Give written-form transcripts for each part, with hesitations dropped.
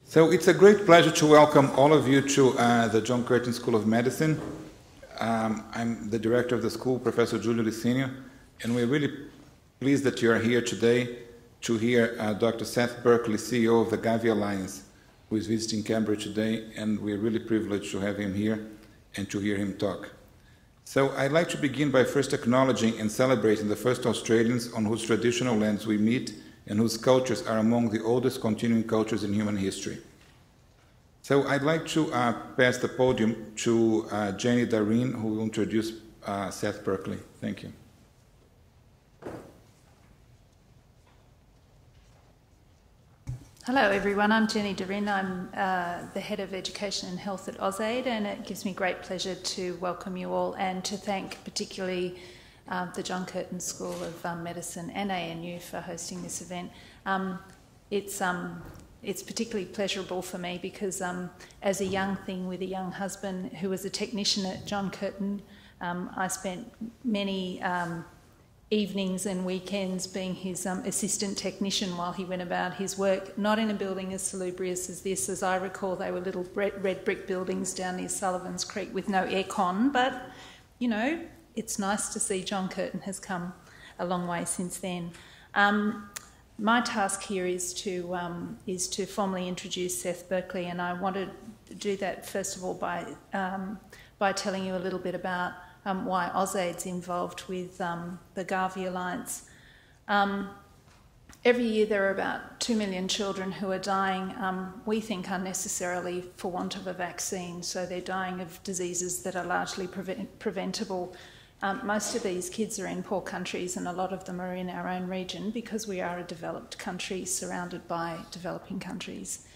So it's a great pleasure to welcome all of you to the John Curtin School of Medicine. I'm the director of the school, Professor Giulio Licinio, and we're really pleased that you are here today to hear Dr. Seth Berkley, CEO of the GAVI Alliance, who is visiting Cambridge today, and we're really privileged to have him here and to hear him talk. So I'd like to begin by first acknowledging and celebrating the first Australians on whose traditional lands we meet and whose cultures are among the oldest continuing cultures in human history. So I'd like to pass the podium to Jenny Dareen, who will introduce Seth Berkley. Thank you. Hello everyone, I'm Jenny Dareen. I'm the Head of Education and Health at AusAid, and it gives me great pleasure to welcome you all and to thank particularly the John Curtin School of Medicine and ANU for hosting this event. It's particularly pleasurable for me because as a young thing with a young husband who was a technician at John Curtin, I spent many evenings and weekends being his assistant technician while he went about his work, not in a building as salubrious as this. As I recall, they were little red brick buildings down near Sullivan's Creek with no aircon, but, you know, it's nice to see John Curtin has come a long way since then. My task here is to formally introduce Seth Berkley, and I wanted to do that first of all by telling you a little bit about why AusAid's involved with the GAVI Alliance. Every year there are about 2 million children who are dying, we think unnecessarily, for want of a vaccine. So they're dying of diseases that are largely preventable. Most of these kids are in poor countries, and a lot of them are in our own region because we are a developed country surrounded by developing countries.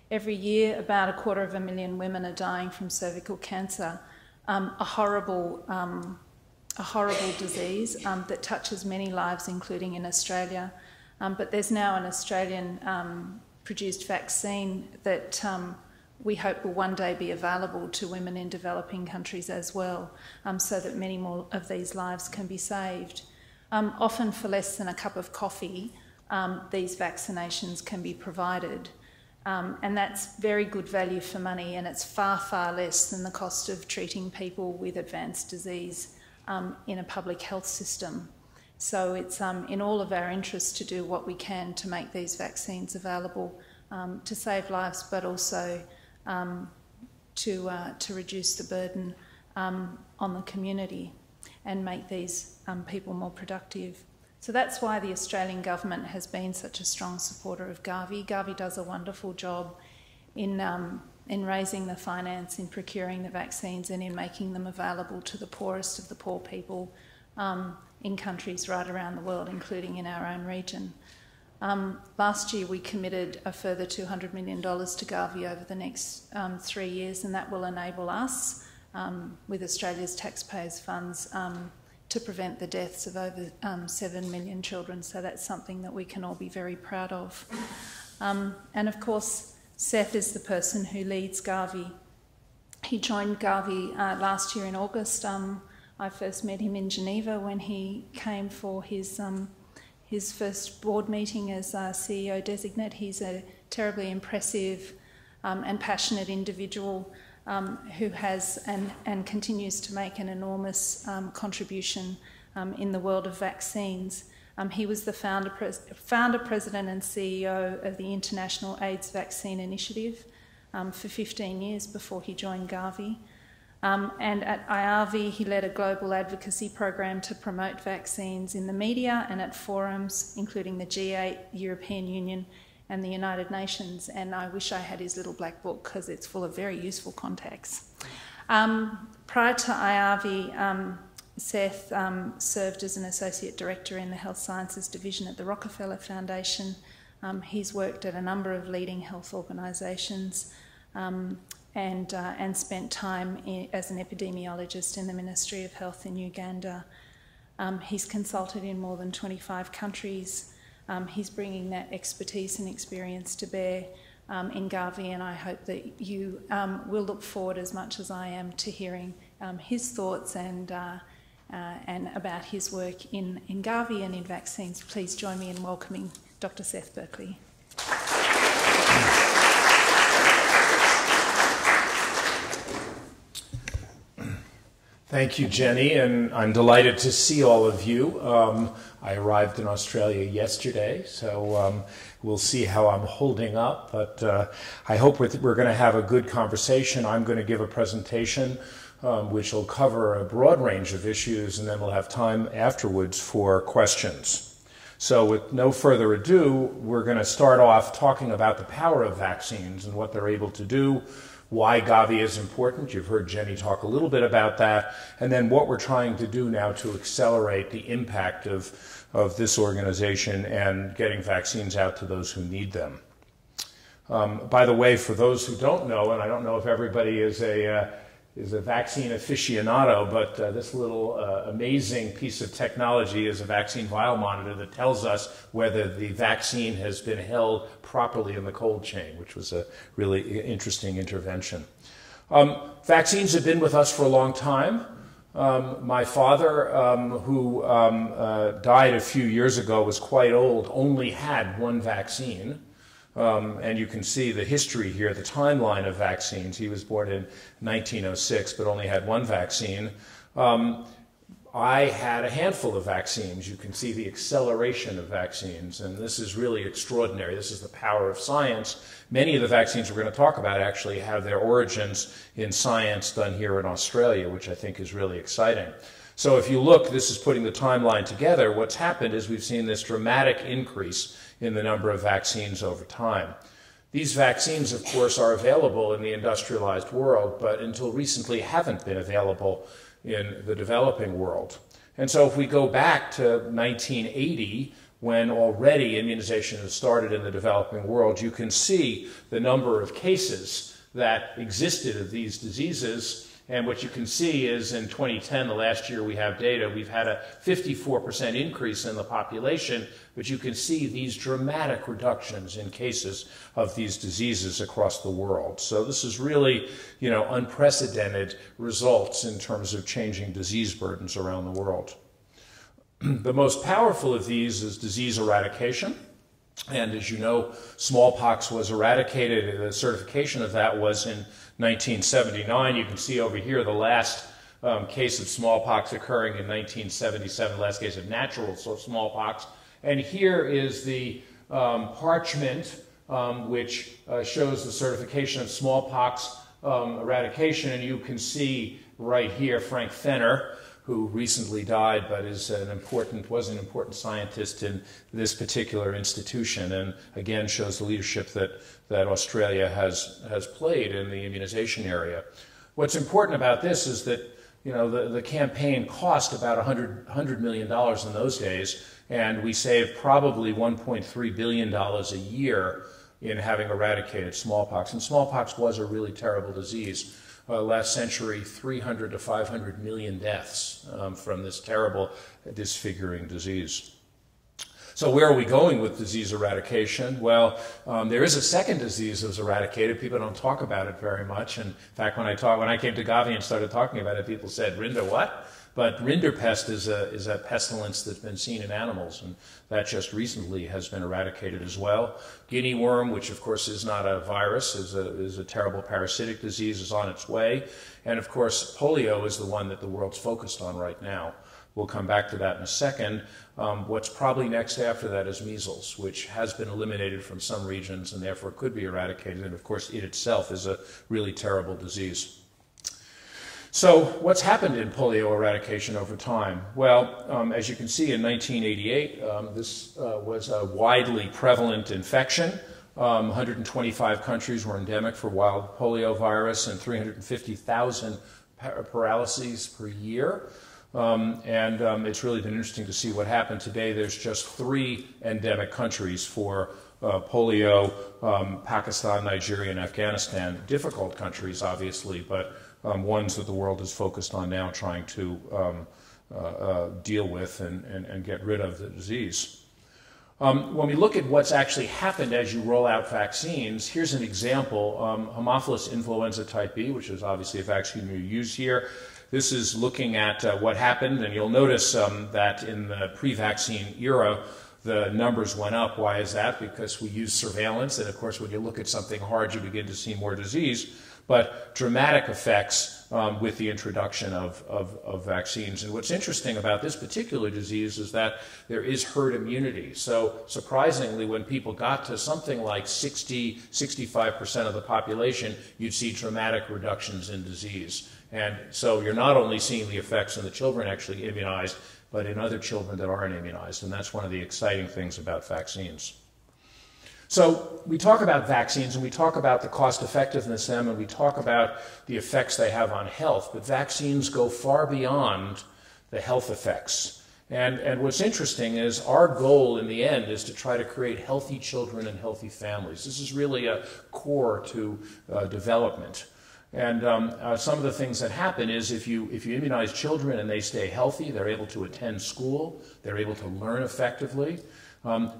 Every year about 250,000 women are dying from cervical cancer, a horrible disease that touches many lives, including in Australia. But there's now an Australian produced vaccine that we hope will one day be available to women in developing countries as well, so that many more of these lives can be saved. Often for less than a cup of coffee, these vaccinations can be provided. And that's very good value for money, and it's far, far less than the cost of treating people with advanced disease in a public health system. So it's in all of our interests to do what we can to make these vaccines available to save lives, but also to reduce the burden on the community and make these people more productive. So that's why the Australian government has been such a strong supporter of GAVI. GAVI does a wonderful job in raising the finance, in procuring the vaccines, and in making them available to the poorest of the poor people in countries right around the world, including in our own region. Last year we committed a further $200 million to GAVI over the next 3 years, and that will enable us, with Australia's taxpayers' funds, to prevent the deaths of over 7 million children. So that's something that we can all be very proud of. And of course, Seth is the person who leads GAVI. He joined GAVI last year in August. I first met him in Geneva when he came for his first board meeting as CEO designate. He's a terribly impressive and passionate individual who has and continues to make an enormous contribution in the world of vaccines. He was the founder, president and CEO of the International AIDS Vaccine Initiative for 15 years before he joined GAVI. And at IAVI, he led a global advocacy program to promote vaccines in the media and at forums, including the G8, European Union, and the United Nations. And I wish I had his little black book because it's full of very useful contacts. Prior to IAVI, Seth served as an associate director in the Health Sciences Division at the Rockefeller Foundation. He's worked at a number of leading health organisations and spent time as an epidemiologist in the Ministry of Health in Uganda. He's consulted in more than 25 countries. He's bringing that expertise and experience to bear in GAVI, and I hope that you will look forward as much as I am to hearing his thoughts and about his work in GAVI and in vaccines. Please join me in welcoming Dr. Seth Berkley. Thank you, Jenny, and I'm delighted to see all of you. I arrived in Australia yesterday, so we'll see how I'm holding up, but I hope we're going to have a good conversation. I'm going to give a presentation which will cover a broad range of issues, and then we'll have time afterwards for questions. So with no further ado, we're going to start off talking about the power of vaccines and what they're able to do, why GAVI is important. You've heard Jenny talk a little bit about that, and then what we're trying to do now to accelerate the impact of this organization and getting vaccines out to those who need them. By the way, for those who don't know, and I don't know if everybody is a vaccine aficionado, but this little amazing piece of technology is a vaccine vial monitor that tells us whether the vaccine has been held properly in the cold chain, which was a really interesting intervention. Vaccines have been with us for a long time. My father, who died a few years ago, was quite old, only had one vaccine. And you can see the history here, the timeline of vaccines. He was born in 1906, but only had one vaccine. I had a handful of vaccines. You can see the acceleration of vaccines, and this is really extraordinary. This is the power of science. Many of the vaccines we're going to talk about actually have their origins in science done here in Australia, which I think is really exciting. So if you look, this is putting the timeline together. What's happened is we've seen this dramatic increase in the number of vaccines over time. These vaccines, of course, are available in the industrialized world, but until recently haven't been available in the developing world. And so if we go back to 1980, when already immunization has started in the developing world, you can see the number of cases that existed of these diseases. And what you can see is in 2010, the last year we have data, we've had a 54% increase in the population, but you can see these dramatic reductions in cases of these diseases across the world. So this is really, unprecedented results in terms of changing disease burdens around the world. The most powerful of these is disease eradication. And as you know, smallpox was eradicated. The certification of that was in 1979. You can see over here the last case of smallpox occurring in 1977, the last case of natural smallpox. And here is the parchment which shows the certification of smallpox eradication. And you can see right here Frank Fenner, who recently died, but was an important scientist in this particular institution, and again shows the leadership that Australia has played in the immunization area. What's important about this is that the campaign cost about $100 million in those days, and we saved probably $1.3 billion a year in having eradicated smallpox. And smallpox was a really terrible disease. Last century, 300 to 500 million deaths from this terrible, disfiguring disease. So where are we going with disease eradication? Well, there is a second disease that was eradicated. People don't talk about it very much. And in fact, when I came to GAVI and started talking about it, people said, "Rinder what?" But rinderpest is a pestilence that's been seen in animals, and that just recently has been eradicated as well. Guinea worm, which of course is not a virus, is a terrible parasitic disease, is on its way. And of course, polio is the one that the world's focused on right now. We'll come back to that in a second. What's probably next after that is measles, which has been eliminated from some regions and therefore could be eradicated. And of course, it itself is a really terrible disease. So what's happened in polio eradication over time? Well, as you can see, in 1988, this was a widely prevalent infection. 125 countries were endemic for wild polio virus and 350,000 paralyses per year. It's really been interesting to see what happened today. There's just 3 endemic countries for polio, Pakistan, Nigeria, and Afghanistan. Difficult countries, obviously, but ones that the world is focused on now trying to deal with and get rid of the disease. When we look at what's actually happened as you roll out vaccines, here's an example. Haemophilus influenza type B, which is obviously a vaccine we use here. This is looking at what happened, and you'll notice that in the pre-vaccine era, the numbers went up. Why is that? Because we use surveillance, and of course when you look at something hard you begin to see more disease, but dramatic effects with the introduction of vaccines. And what's interesting about this particular disease is that there is herd immunity. So surprisingly, when people got to something like 60–65% of the population, you'd see dramatic reductions in disease. And so you're not only seeing the effects in the children actually immunized, but in other children that aren't immunized. And that's one of the exciting things about vaccines. So we talk about vaccines, and we talk about the cost effectiveness of them, and we talk about the effects they have on health, but vaccines go far beyond the health effects. And what's interesting is our goal in the end is to try to create healthy children and healthy families. This is really a core to development. And some of the things that happen is if you immunize children and they stay healthy, they're able to attend school, they're able to learn effectively.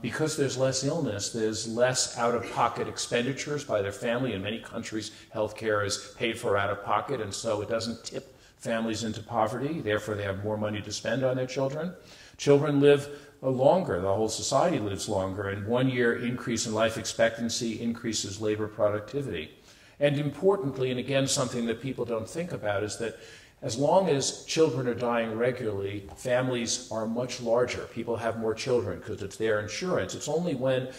Because there's less illness, there's less out-of-pocket expenditures by their family. In many countries, healthcare is paid for out of pocket, and so it doesn't tip families into poverty. Therefore, they have more money to spend on their children. Children live longer. The whole society lives longer, and 1 year increase in life expectancy increases labor productivity. And importantly, and again, something that people don't think about, is that as long as children are dying regularly, families are much larger. People have more children because it's their insurance. It's only when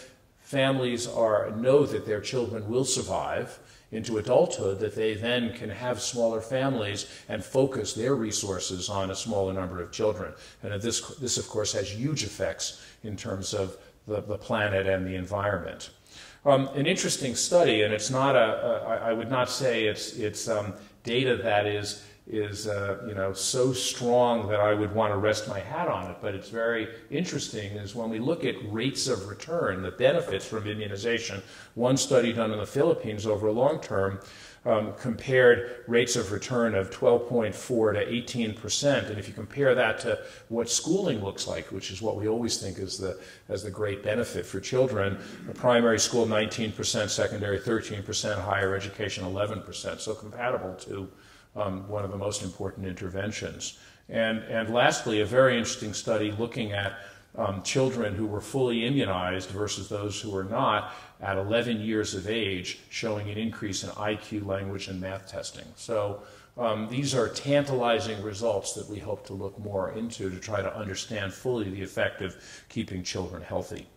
families know that their children will survive into adulthood that they then can have smaller families and focus their resources on a smaller number of children. And this of course, has huge effects in terms of the planet and the environment. An interesting study, and it's not I would not say it's data that is so strong that I would want to rest my hat on it, but it's very interesting, is when we look at rates of return, the benefits from immunization. One study done in the Philippines over a long term compared rates of return of 12.4 to 18%, and if you compare that to what schooling looks like, which is what we always think is as the great benefit for children, a primary school 19%, secondary 13%, higher education 11%, so compatible to one of the most important interventions. And lastly, a very interesting study looking at children who were fully immunized versus those who were not at 11 years of age, showing an increase in IQ, language, and math testing. So these are tantalizing results that we hope to look more into to try to understand fully the effect of keeping children healthy.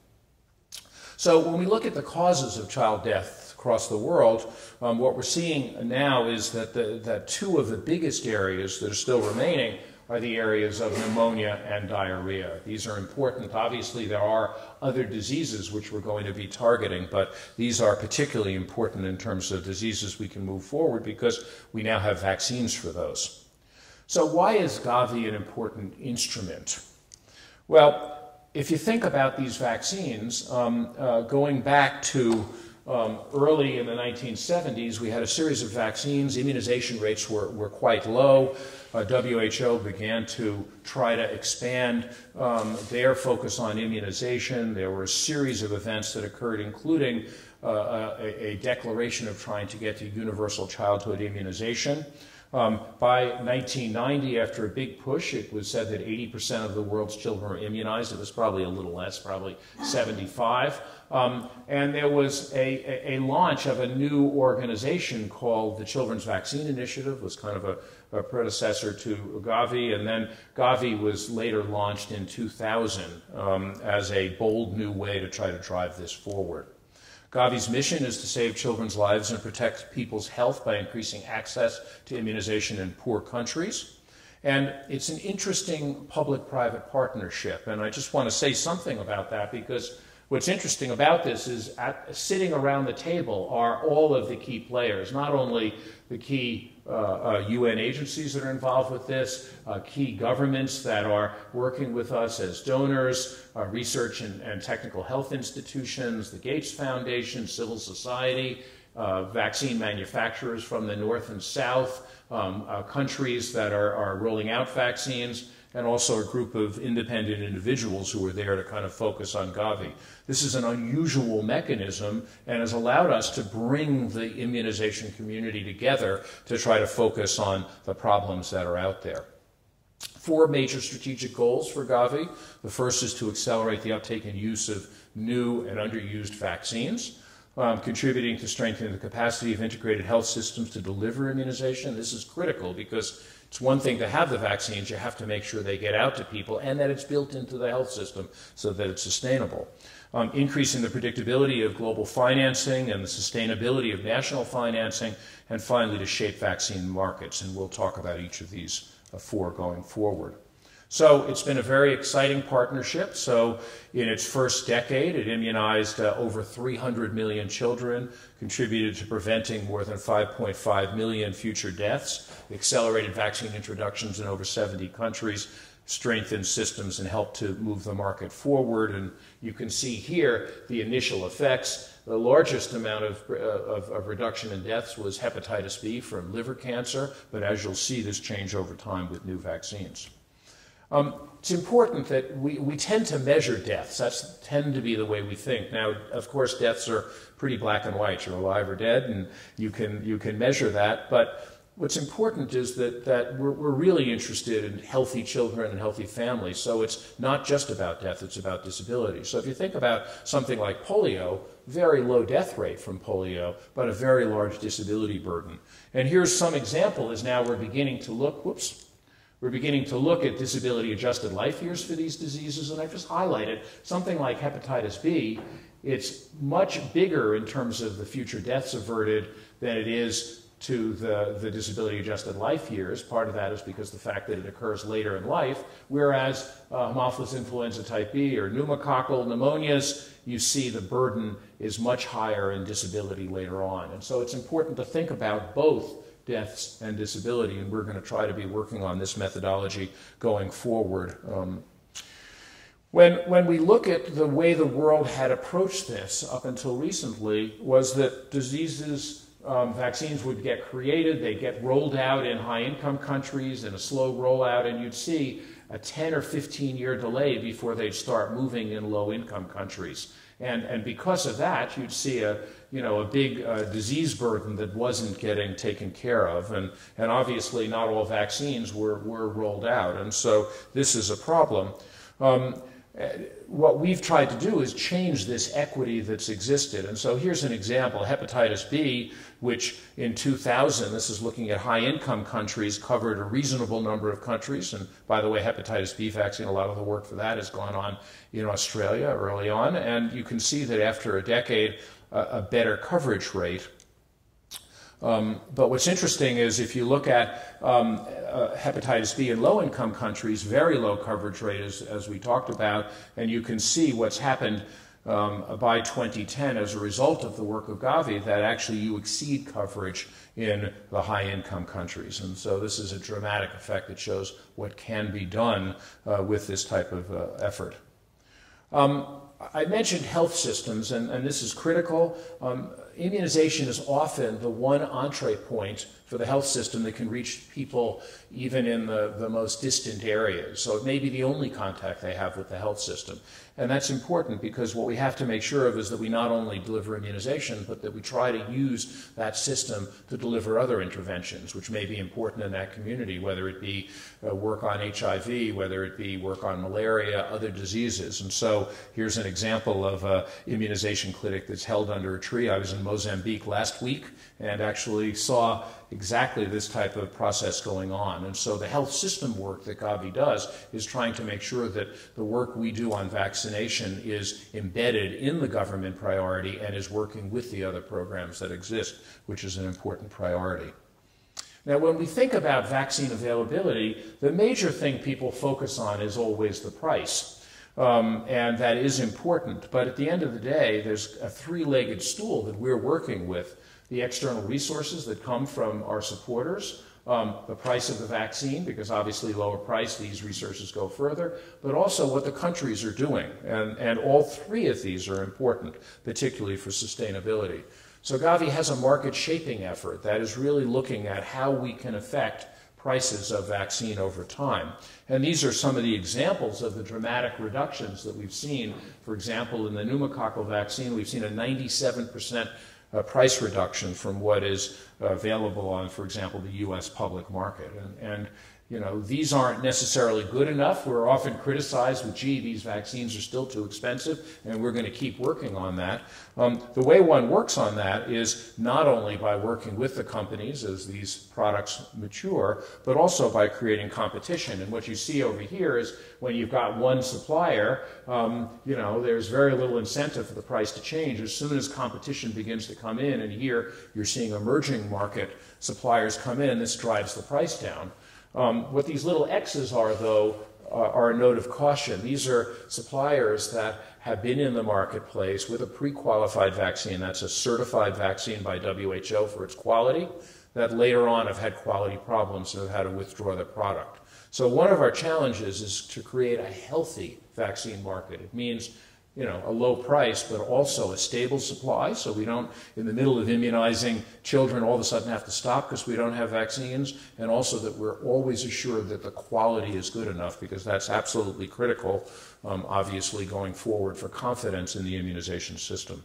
So when we look at the causes of child death across the world, what we're seeing now is that two of the biggest areas that are still remaining are the areas of pneumonia and diarrhea. These are important. Obviously, there are other diseases which we're going to be targeting, but these are particularly important in terms of diseases we can move forward because we now have vaccines for those. So why is GAVI an important instrument? Well, if you think about these vaccines, going back to early in the 1970s, we had a series of vaccines. Immunization rates were quite low. WHO began to try to expand their focus on immunization. There were a series of events that occurred, including a declaration of trying to get to universal childhood immunization. By 1990, after a big push, it was said that 80% of the world's children were immunized. It was probably a little less, probably 75. And there was a launch of a new organization called the Children's Vaccine Initiative. It was kind of a predecessor to GAVI, and then GAVI was later launched in 2000 as a bold new way to try to drive this forward. GAVI's mission is to save children's lives and protect people's health by increasing access to immunization in poor countries. And it's an interesting public-private partnership. And I just want to say something about that because what's interesting about this is sitting around the table are all of the key players, not only the key UN agencies that are involved with this, key governments that are working with us as donors, research and technical health institutions, the Gates Foundation, civil society, vaccine manufacturers from the north and south, countries that are rolling out vaccines, and also a group of independent individuals who are there to kind of focus on GAVI. This is an unusual mechanism and has allowed us to bring the immunization community together to try to focus on the problems that are out there. 4 major strategic goals for GAVI. The first is to accelerate the uptake and use of new and underused vaccines, contributing to strengthening the capacity of integrated health systems to deliver immunization. This is critical because it's one thing to have the vaccines, you have to make sure they get out to people and that it's built into the health system so that it's sustainable. Increasing the predictability of global financing and the sustainability of national financing, and finally to shape vaccine markets, and we'll talk about each of these 4 going forward. So it's been a very exciting partnership. So in its first decade, it immunized over 300 million children, contributed to preventing more than 5.5 million future deaths, accelerated vaccine introductions in over 70 countries, strengthened systems, and helped to move the market forward. And you can see here the initial effects. The largest amount of reduction in deaths was hepatitis B from liver cancer, but as you'll see, this changed over time with new vaccines. It's important that we tend to measure deaths. That's tend to be the way we think. Now, of course, deaths are pretty black and white. You're alive or dead, and you can measure that. But what's important is that we're really interested in healthy children and healthy families. So it's not just about death, it's about disability. So if you think about something like polio, very low death rate from polio, but a very large disability burden. And here's some example is now we're beginning to look, we're beginning to look at disability-adjusted life years for these diseases, and I've just highlighted something like hepatitis B. It's much bigger in terms of the future deaths averted than it is to the disability-adjusted life years. Part of that is because the fact that it occurs later in life, whereas Haemophilus influenza type B or pneumococcal pneumonias, you see the burden is much higher in disability later on. And so it's important to think about both deaths and disability, and we're going to try to be working on this methodology going forward. When we look at the way the world had approached this up until recently, was that diseases, vaccines would get created, they'd get rolled out in high-income countries in a slow rollout, and you'd see a 10 or 15-year delay before they'd start moving in low-income countries. And because of that, you'd see a big disease burden that wasn't getting taken care of. And obviously not all vaccines were rolled out. And so this is a problem. What we've tried to do is change this equity that's existed. And so here's an example, hepatitis B, which in 2000, this is looking at high-income countries, covered a reasonable number of countries. And by the way, hepatitis B vaccine, a lot of the work for that has gone on in Australia early on. And you can see that after a decade, a better coverage rate. But what's interesting is if you look at hepatitis B in low-income countries, very low coverage rate as we talked about, and you can see what's happened by 2010 as a result of the work of GAVI, that actually you exceed coverage in the high-income countries. And so this is a dramatic effect that shows what can be done with this type of effort. I mentioned health systems, and this is critical. Immunization is often the one entree point for the health system that can reach people even in the most distant areas. So it may be the only contact they have with the health system. And that's important because what we have to make sure of is that we not only deliver immunization, but that we try to use that system to deliver other interventions, which may be important in that community, whether it be work on HIV, whether it be work on malaria, other diseases. And so here's an example of an immunization clinic that's held under a tree. I was in Mozambique last week and actually saw exactly this type of process going on. And so the health system work that GAVI does is trying to make sure that the work we do on vaccination is embedded in the government priority and is working with the other programs that exist, which is an important priority. Now, when we think about vaccine availability, the major thing people focus on is always the price. And that is important. But at the end of the day, there's a three-legged stool that we're working with. The external resources that come from our supporters, the price of the vaccine, because obviously lower price, these resources go further, but also what the countries are doing. And all three of these are important, particularly for sustainability. So GAVI has a market shaping effort that is really looking at how we can affect prices of vaccine over time. And these are some of the examples of the dramatic reductions that we've seen. For example, in the pneumococcal vaccine, we've seen a 97% price reduction from what is available on, for example, the U.S. public market. And these aren't necessarily good enough. We're often criticized with, gee, these vaccines are still too expensive, and we're going to keep working on that. The way one works on that is not only by working with the companies as these products mature, but also by creating competition. And what you see over here is when you've got one supplier, there's very little incentive for the price to change. As soon as competition begins to come in, and here you're seeing emerging market suppliers come in, this drives the price down. What these little X's are, though, are a note of caution. These are suppliers that have been in the marketplace with a pre-qualified vaccine. That's a certified vaccine by WHO for its quality, that later on have had quality problems and have had to withdraw their product. So one of our challenges is to create a healthy vaccine market. It means a low price, but also a stable supply, so we don't, in the middle of immunizing children, all of a sudden have to stop because we don't have vaccines, and also that we're always assured that the quality is good enough, because that's absolutely critical, obviously, going forward for confidence in the immunization system.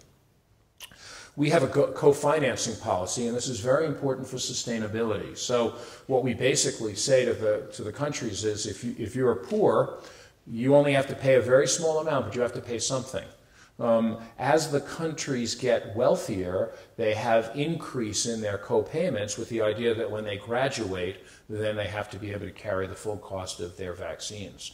We have a co-financing policy, and this is very important for sustainability. So what we basically say to the countries is, if you're poor, you only have to pay a very small amount, but you have to pay something. As the countries get wealthier, they have increase in their co-payments with the idea that when they graduate, then they have to be able to carry the full cost of their vaccines.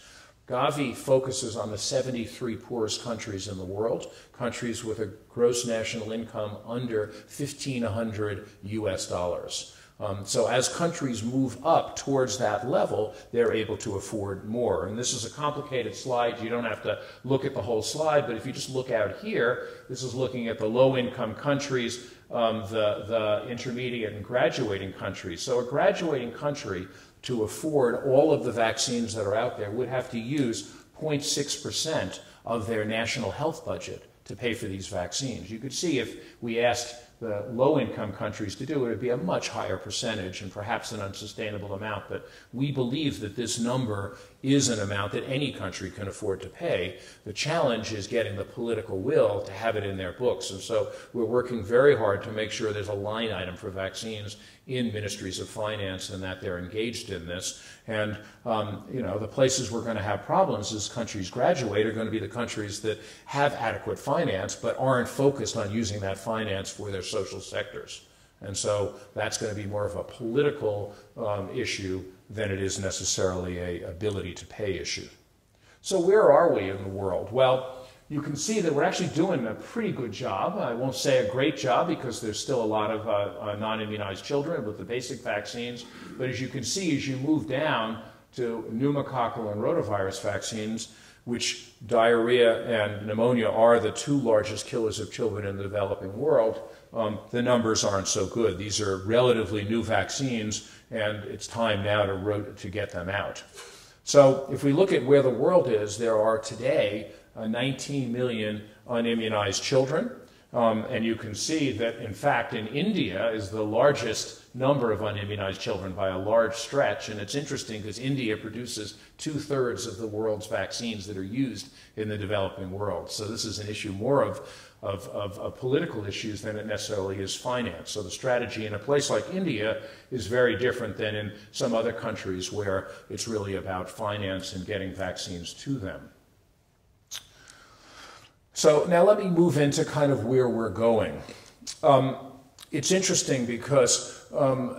GAVI focuses on the 73 poorest countries in the world, countries with a gross national income under $1,500 US. So as countries move up towards that level, they're able to afford more. And this is a complicated slide. You don't have to look at the whole slide, but if you just look out here, this is looking at the low-income countries, the intermediate and graduating countries. So a graduating country, to afford all of the vaccines that are out there, would have to use 0.6% of their national health budget to pay for these vaccines. You could see if we asked the low-income countries to do it, it would be a much higher percentage and perhaps an unsustainable amount. But we believe that this number is an amount that any country can afford to pay. The challenge is getting the political will to have it in their books. And so we're working very hard to make sure there's a line item for vaccines in ministries of finance and that they're engaged in this. And, the places we're going to have problems as countries graduate are going to be the countries that have adequate finance but aren't focused on using that finance for their social sectors. And so that's going to be more of a political issue than it is necessarily an ability to pay issue. So where are we in the world? Well, you can see that we're actually doing a pretty good job. I won't say a great job because there's still a lot of non-immunized children with the basic vaccines. But as you can see, as you move down to pneumococcal and rotavirus vaccines, which diarrhea and pneumonia are the two largest killers of children in the developing world, the numbers aren't so good. These are relatively new vaccines, and it's time now to get them out. So if we look at where the world is, there are today 19 million unimmunized children. And you can see that, in fact, in India is the largest number of unimmunized children by a large stretch. And it's interesting because India produces 2/3 of the world's vaccines that are used in the developing world. So this is an issue more of political issues than it necessarily is finance. So the strategy in a place like India is very different than in some other countries where it's really about finance and getting vaccines to them. So now let me move into kind of where we're going. It's interesting because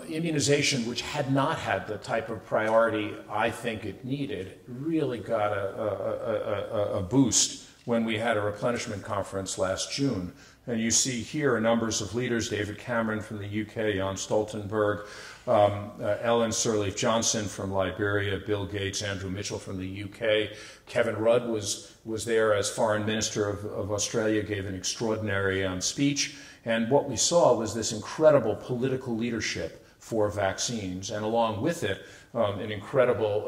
immunization, which had not had the type of priority I think it needed, really got a boost when we had a replenishment conference last June. And you see here numbers of leaders: David Cameron from the UK, Jan Stoltenberg, Ellen Sirleaf-Johnson from Liberia, Bill Gates, Andrew Mitchell from the UK. Kevin Rudd was there as Foreign Minister of Australia, gave an extraordinary speech. And what we saw was this incredible political leadership for vaccines, and along with it, an incredible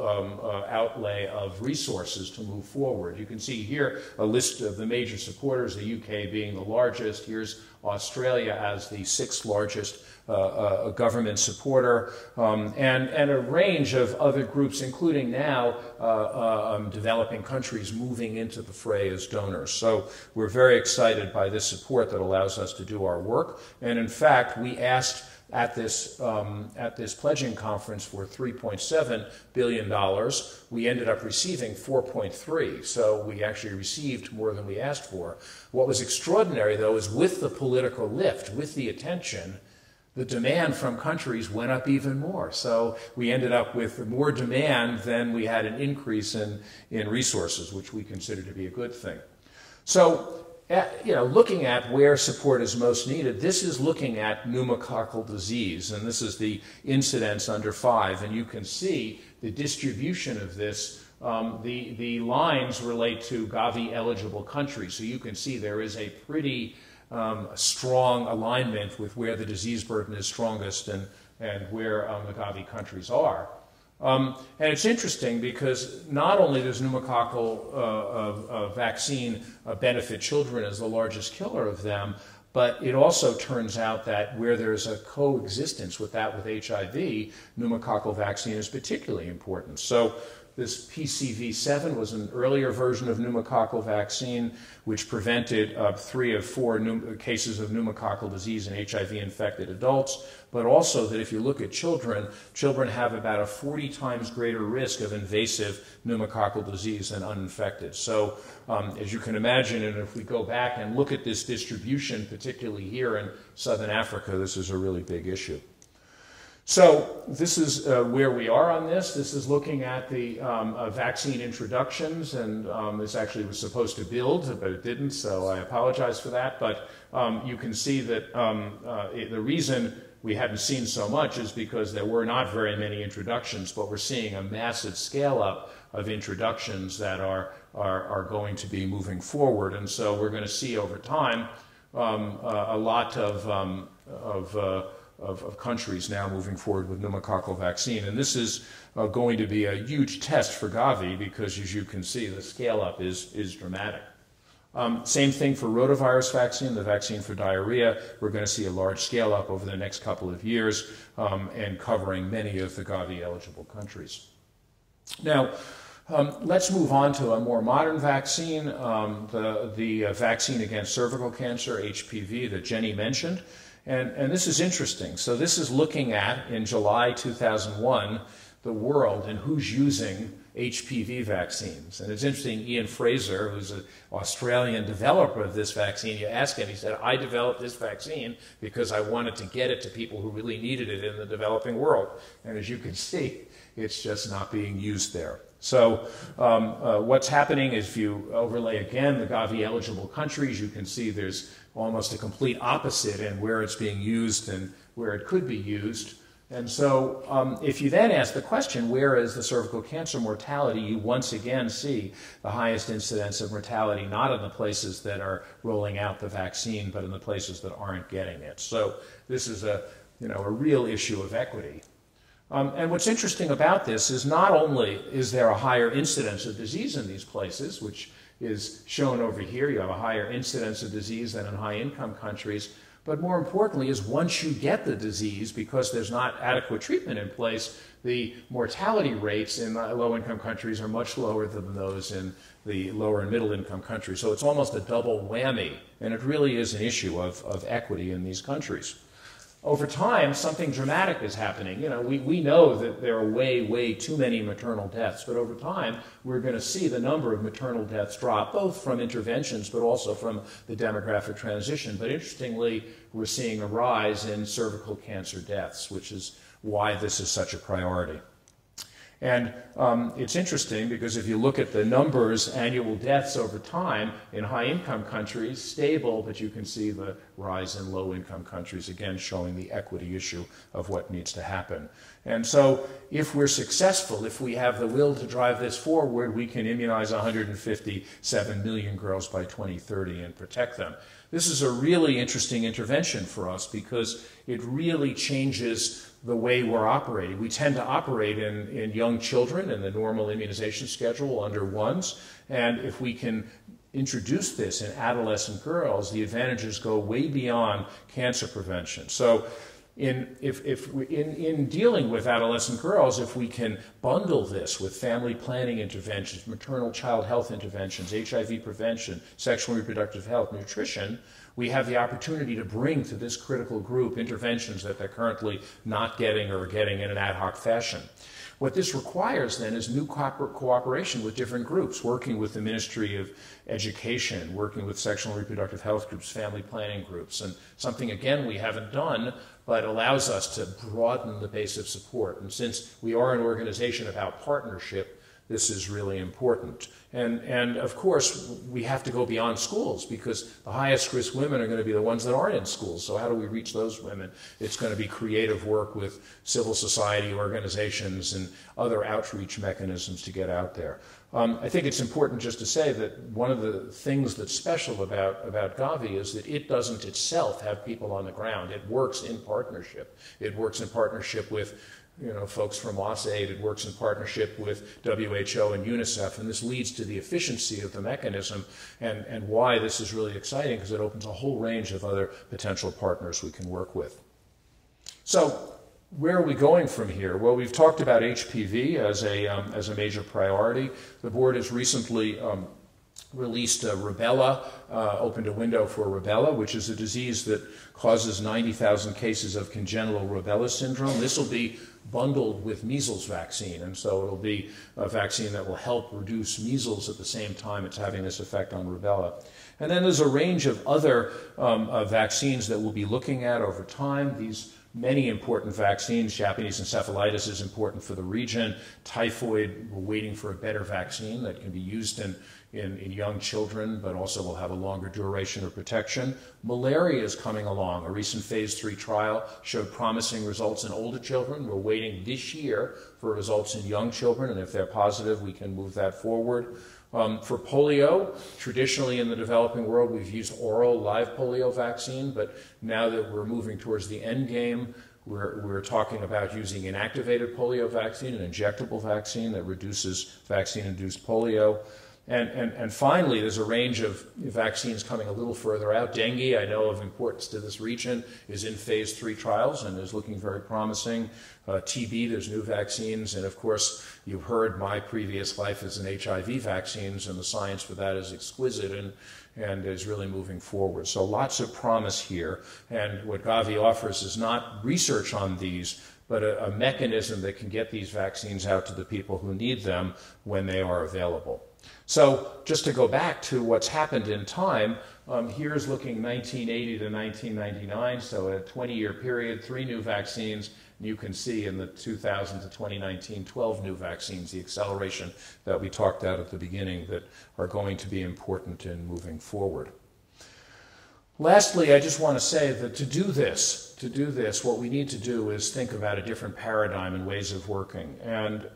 outlay of resources to move forward. You can see here a list of the major supporters, the UK being the largest. Here's Australia as the 6th largest government supporter, and a range of other groups, including now developing countries moving into the fray as donors. So we're very excited by this support that allows us to do our work. And in fact, we asked at this pledging conference for $3.7 billion. We ended up receiving 4.3, so we actually received more than we asked for. What was extraordinary, though, is with the political lift, with the attention, the demand from countries went up even more. So we ended up with more demand than we had an increase in resources, which we consider to be a good thing. So, looking at where support is most needed, this is looking at pneumococcal disease, and this is the incidence under 5, and you can see the distribution of this. The lines relate to GAVI-eligible countries, so you can see there is a pretty strong alignment with where the disease burden is strongest and where the GAVI countries are. And it's interesting because not only does pneumococcal vaccine benefit children as the largest killer of them, but it also turns out that where there's a coexistence with that with HIV, pneumococcal vaccine is particularly important. So this PCV7 was an earlier version of pneumococcal vaccine which prevented 3 of 4 cases of pneumococcal disease in HIV-infected adults, but also that if you look at children, children have about a 40 times greater risk of invasive pneumococcal disease than uninfected. So as you can imagine, and if we go back and look at this distribution, particularly here in Southern Africa, this is a really big issue. So this is where we are on this. This is looking at the vaccine introductions, and this actually was supposed to build, but it didn't, so I apologize for that. But you can see that the reason we hadn't seen so much is because there were not very many introductions, but we're seeing a massive scale-up of introductions that are going to be moving forward. And so we're going to see over time a lot of countries now moving forward with pneumococcal vaccine. And this is going to be a huge test for GAVI because, as you can see, the scale-up is dramatic. Same thing for rotavirus vaccine, the vaccine for diarrhea. We're going to see a large scale-up over the next couple of years and covering many of the GAVI-eligible countries. Now, let's move on to a more modern vaccine, the vaccine against cervical cancer, HPV, that Jenny mentioned. And this is interesting. So this is looking at, in July 2001, the world and who's using HPV vaccines. And it's interesting, Ian Fraser, who's an Australian developer of this vaccine, you ask him, he said, I developed this vaccine because I wanted to get it to people who really needed it in the developing world. And as you can see, it's just not being used there. So what's happening is, if you overlay again the GAVI-eligible countries, you can see there's almost a complete opposite in where it's being used and where it could be used. And so if you then ask the question, where is the cervical cancer mortality, you once again see the highest incidence of mortality not in the places that are rolling out the vaccine, but in the places that aren't getting it. So this is a real issue of equity. And what's interesting about this is not only is there a higher incidence of disease in these places, which is shown over here, you have a higher incidence of disease than in high-income countries, but more importantly is once you get the disease, because there's not adequate treatment in place, the mortality rates in low-income countries are much lower than those in the lower and middle-income countries. So it's almost a double whammy, and it really is an issue of equity in these countries. Over time, something dramatic is happening. We know that there are way too many maternal deaths, but over time, we're going to see the number of maternal deaths drop, both from interventions, but also from the demographic transition. But interestingly, we're seeing a rise in cervical cancer deaths, which is why this is such a priority. And it's interesting because if you look at the numbers, annual deaths over time in high-income countries, stable, but you can see the rise in low-income countries, again showing the equity issue of what needs to happen. And so if we're successful, if we have the will to drive this forward, we can immunize 157 million girls by 2030 and protect them. This is a really interesting intervention for us because it really changes the way we're operating. We tend to operate in young children in the normal immunization schedule under 1s, and if we can introduce this in adolescent girls, the advantages go way beyond cancer prevention. So in dealing with adolescent girls, if we can bundle this with family planning interventions, maternal child health interventions, HIV prevention, sexual and reproductive health, nutrition, we have the opportunity to bring to this critical group interventions that they're currently not getting or getting in an ad hoc fashion. What this requires then is new cooperation with different groups, working with the Ministry of Education, working with sexual and reproductive health groups, family planning groups, and something, again, we haven't done, but allows us to broaden the base of support. And since we are an organization about partnership, this is really important. And of course, we have to go beyond schools, because the highest risk women are going to be the ones that aren't in schools. So how do we reach those women? It's going to be creative work with civil society organizations and other outreach mechanisms to get out there. I think it's important just to say that one of the things that's special about GAVI is that it doesn't itself have people on the ground. It works in partnership. It works in partnership with folks from AusAid. It works in partnership with WHO and UNICEF, and this leads to the efficiency of the mechanism and why this is really exciting, because it opens a whole range of other potential partners we can work with. So where are we going from here? Well, we've talked about HPV as a major priority. The board has recently released rubella, opened a window for rubella, which is a disease that causes 90,000 cases of congenital rubella syndrome. This will be bundled with measles vaccine, and so it'll be a vaccine that will help reduce measles at the same time it's having this effect on rubella. And then there's a range of other vaccines that we'll be looking at over time. These many important vaccines. Japanese encephalitis is important for the region. Typhoid, we're waiting for a better vaccine that can be used in young children, but also will have a longer duration of protection. Malaria is coming along. A recent phase 3 trial showed promising results in older children. We're waiting this year for results in young children, and if they're positive, we can move that forward. For polio, traditionally in the developing world, we've used oral live polio vaccine, but now that we're moving towards the end game, we're talking about using inactivated polio vaccine, an injectable vaccine that reduces vaccine-induced polio. And finally, there's a range of vaccines coming a little further out. Dengue, I know of importance to this region, is in phase 3 trials and is looking very promising. TB, there's new vaccines. And of course, you've heard my previous life as an HIV vaccines, and the science for that is exquisite and is really moving forward. So lots of promise here. And what GAVI offers is not research on these, but a mechanism that can get these vaccines out to the people who need them when they are available. So just to go back to what's happened in time, here's looking 1980 to 1999, so a 20-year period, 3 new vaccines. And you can see in the 2000 to 2019, 12 new vaccines, the acceleration that we talked about at the beginning that are going to be important in moving forward. Lastly, I just want to say that to do this, what we need to do is think about a different paradigm and ways of working. And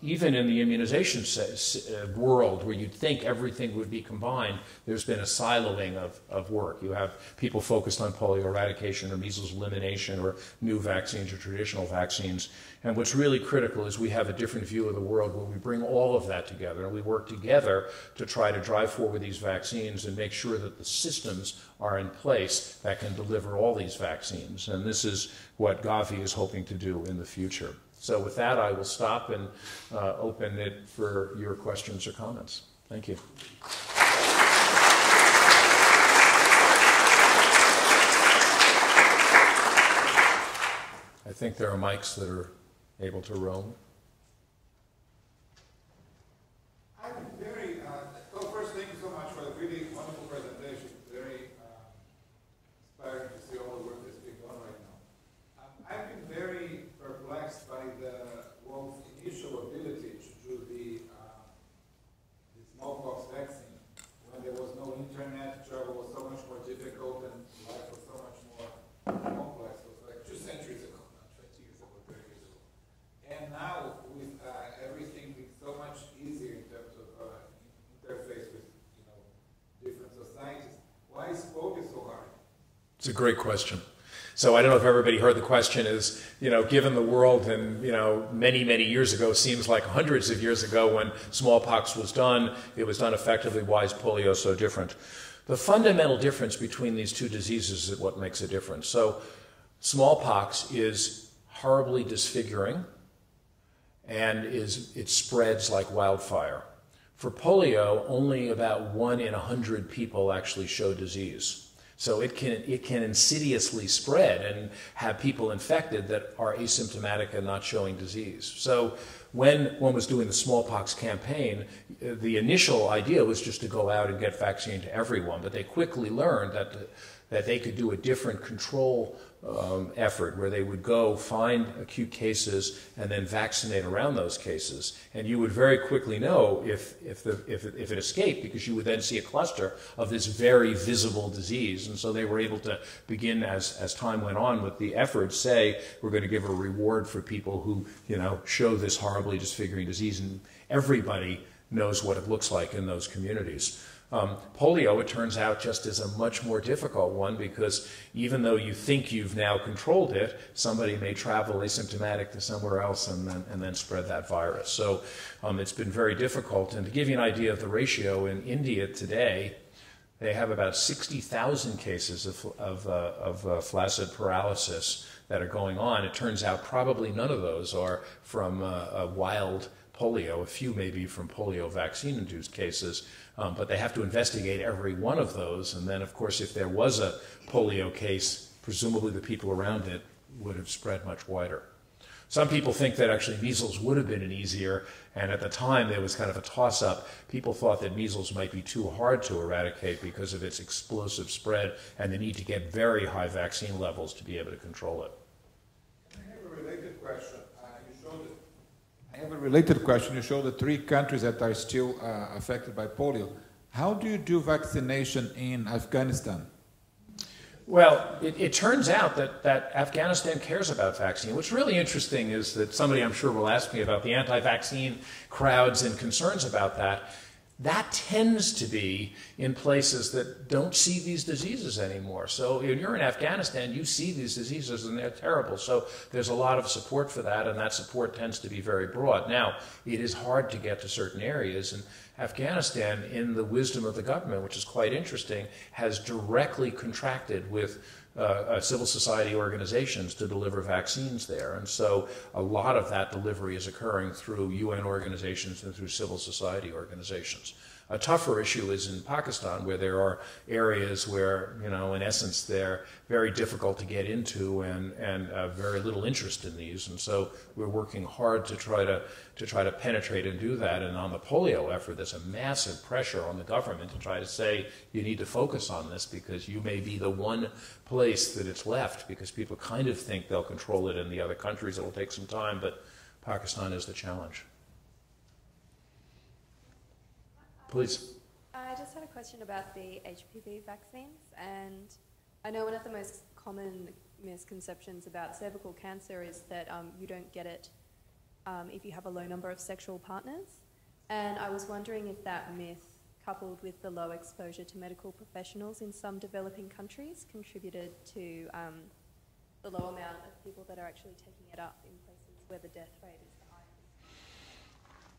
even in the immunization world, where you'd think everything would be combined, there's been a siloing of work. You have people focused on polio eradication or measles elimination or new vaccines or traditional vaccines. And what's really critical is we have a different view of the world where we bring all of that together and we work together to try to drive forward these vaccines and make sure that the systems are in place that can deliver all these vaccines. And this is what GAVI is hoping to do in the future. So with that, I will stop and open it for your questions or comments. Thank you. I think there are mics that are able to roam. I've been very, well, first, thank you so much for the really wonderful presentation. Very inspiring to see all the work that's being done right now. I've been very perplexed by the world's initial ability to do the smallpox vaccine when there was no internet, travel was so much more difficult, and life was so much more complex. It was like 2 centuries ago, not 20 years ago, 30 years ago. And now, with everything being so much easier in terms of interface with different societies, why is polio so hard? It's a great question. So I don't know if everybody heard the question is, given the world and, many, many years ago, seems like hundreds of years ago when smallpox was done, it was done effectively. Why is polio so different? The fundamental difference between these two diseases is what makes a difference. So smallpox is horribly disfiguring and it spreads like wildfire. For polio, only about 1 in 100 people actually show disease. So it can insidiously spread and have people infected that are asymptomatic and not showing disease. So when one was doing the smallpox campaign, the initial idea was just to go out and get vaccine to everyone, but they quickly learned that they could do a different control effort where they would go find acute cases and then vaccinate around those cases. And you would very quickly know if it escaped, because you would then see a cluster of this very visible disease. And so they were able to begin, as time went on with the effort, say, we're going to give a reward for people who, show this horribly disfiguring disease, and everybody knows what it looks like in those communities. Polio, it turns out, just is a much more difficult one, because even though you think you've now controlled it, somebody may travel asymptomatic to somewhere else and then spread that virus. So it's been very difficult. And to give you an idea of the ratio, in India today, they have about 60,000 cases of flaccid paralysis that are going on. It turns out probably none of those are from wild polio. A few may be from polio vaccine-induced cases, but they have to investigate every one of those. And then, of course, if there was a polio case, presumably the people around it would have spread much wider. Some people think that actually measles would have been an easier, and at the time there was kind of a toss-up. People thought that measles might be too hard to eradicate because of its explosive spread and the need to get very high vaccine levels to be able to control it. I have a related question. You showed the 3 countries that are still affected by polio. How do you do vaccination in Afghanistan? Well, it turns out that Afghanistan cares about vaccine. What's really interesting is that somebody, I'm sure, will ask me about the anti-vaccine crowds and concerns about that. That tends to be in places that don't see these diseases anymore. So when you're in Afghanistan, you see these diseases and they're terrible. So there's a lot of support for that, and that support tends to be very broad. Now, it is hard to get to certain areas, and Afghanistan, in the wisdom of the government, which is quite interesting, has directly contracted with civil society organizations to deliver vaccines there. And so a lot of that delivery is occurring through UN organizations and through civil society organizations. A tougher issue is in Pakistan, where there are areas where, in essence, they're very difficult to get into and very little interest in these. And so we're working hard to try to penetrate and do that. And on the polio effort, there's a massive pressure on the government to try to say, you need to focus on this because you may be the one place that it's left, because people kind of think they'll control it in the other countries. It'll take some time, but Pakistan is the challenge. Please. I just had a question about the HPV vaccines, and I know one of the most common misconceptions about cervical cancer is that you don't get it if you have a low number of sexual partners, and I was wondering if that myth, coupled with the low exposure to medical professionals in some developing countries, contributed to the low amount of people that are actually taking it up in places where the death rate is the highest.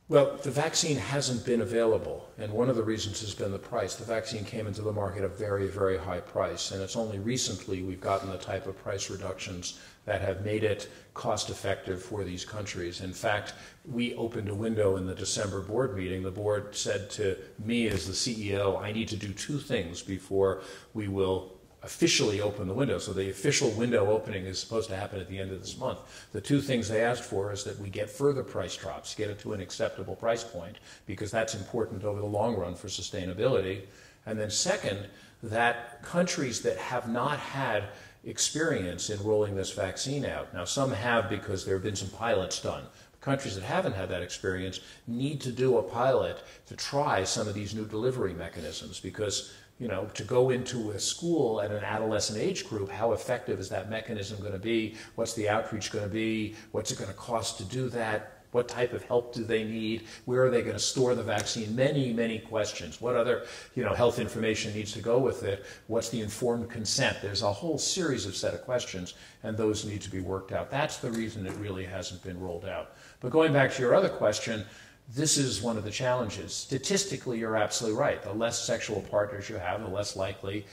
Well, the vaccine hasn't been available, and one of the reasons has been the price. The vaccine came into the market at a very, very high price, and it's only recently we've gotten the type of price reductions that have made it cost-effective for these countries. In fact, we opened a window in the December board meeting. The board said to me as the CEO, I need to do 2 things before we will officially open the window. So the official window opening is supposed to happen at the end of this month. The 2 things they asked for is that we get further price drops, get it to an acceptable price point, because that's important over the long run for sustainability. And then second, that countries that have not had experience in rolling this vaccine out, now some have because there have been some pilots done. Countries that haven't had that experience need to do a pilot to try some of these new delivery mechanisms, because to go into a school at an adolescent age group, how effective is that mechanism going to be? What's the outreach going to be? What's it going to cost to do that? What type of help do they need? Where are they going to store the vaccine? Many, many questions. What other health information needs to go with it? What's the informed consent? There's a whole series of set of questions, and those need to be worked out. That's the reason it really hasn't been rolled out. But going back to your other question, this is one of the challenges. Statistically, you're absolutely right. The less sexual partners you have, the less likely.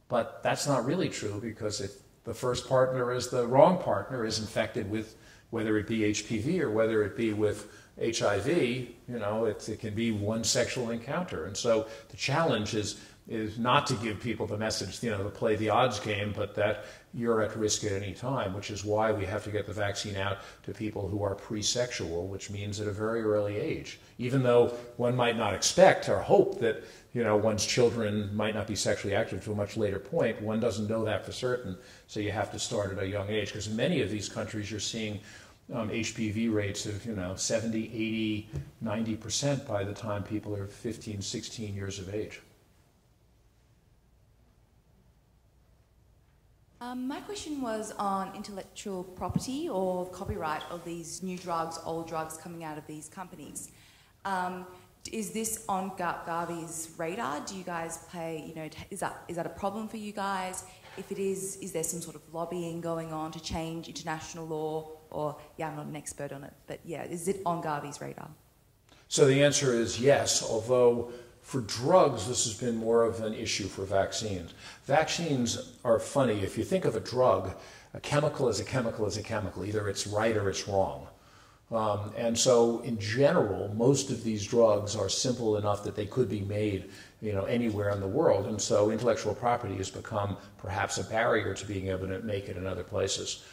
But that's not really true, because if the first partner is the wrong partner, is infected with, whether it be HPV or whether it be with HIV, it can be one sexual encounter. And so the challenge is is not to give people the message, to play the odds game, but that you're at risk at any time, which is why we have to get the vaccine out to people who are pre-sexual, which means at a very early age. Even though one might not expect or hope that one's children might not be sexually active to a much later point, one doesn't know that for certain, so you have to start at a young age. Because in many of these countries, you're seeing HPV rates of 70, 80, 90% by the time people are 15, 16 years of age. My question was on intellectual property or copyright of these new drugs, old drugs coming out of these companies. Is this on GAVI's radar? Do you guys play, is that a problem for you guys? If it is there some sort of lobbying going on to change international law? Or, I'm not an expert on it, but is it on GAVI's radar? So the answer is yes, although for drugs, this has been more of an issue for vaccines. Vaccines are funny. If you think of a drug, a chemical is a chemical is a chemical. Either it's right or it's wrong. And so, in general, most of these drugs are simple enough that they could be made, anywhere in the world. And so, intellectual property has become perhaps a barrier to being able to make it in other places.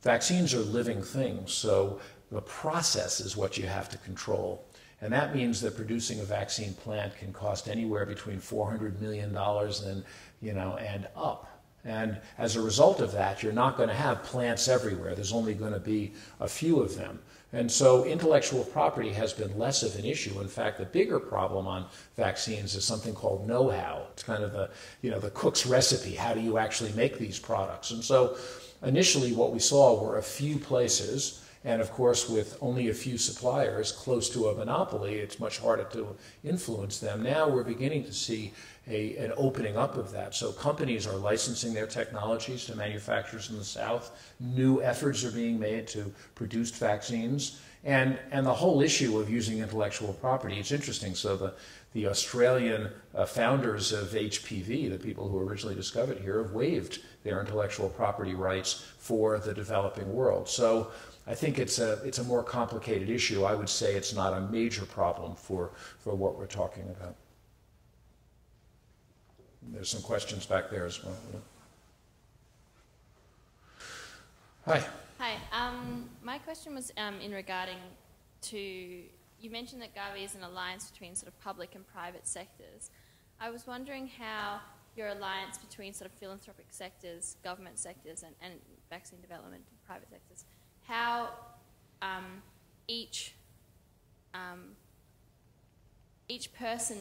Vaccines are living things, so the process is what you have to control. And that means that producing a vaccine plant can cost anywhere between $400 million and up. And as a result of that, you're not going to have plants everywhere. There's only going to be a few of them. And so intellectual property has been less of an issue. In fact, the bigger problem on vaccines is something called know-how. It's kind of the cook's recipe. How do you actually make these products? And so initially what we saw were a few places. And of course, with only a few suppliers close to a monopoly, it's much harder to influence them. Now we're beginning to see an opening up of that. So companies are licensing their technologies to manufacturers in the South. New efforts are being made to produce vaccines. And the whole issue of using intellectual property, it's interesting. So the Australian founders of HPV, the people who originally discovered here, have waived their intellectual property rights for the developing world. So I think it's a more complicated issue. I would say it's not a major problem for what we're talking about. There's some questions back there as well. Hi. Hi. My question was in regarding to, you mentioned that GAVI is an alliance between sort of public and private sectors. I was wondering how your alliance between sort of philanthropic sectors, government sectors, and vaccine development and private sectors, how each person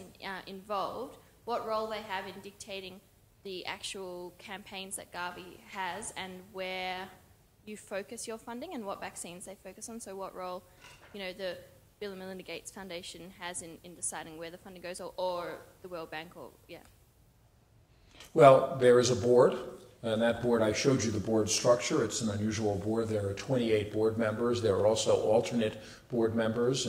involved, what role they have in dictating the actual campaigns that GAVI has and where you focus your funding and what vaccines they focus on. So what role, the Bill and Melinda Gates Foundation has in deciding where the funding goes, or the World Bank, or Well, there is a board. And that board, I showed you the board structure. It's an unusual board. There are 28 board members. There are also alternate board members,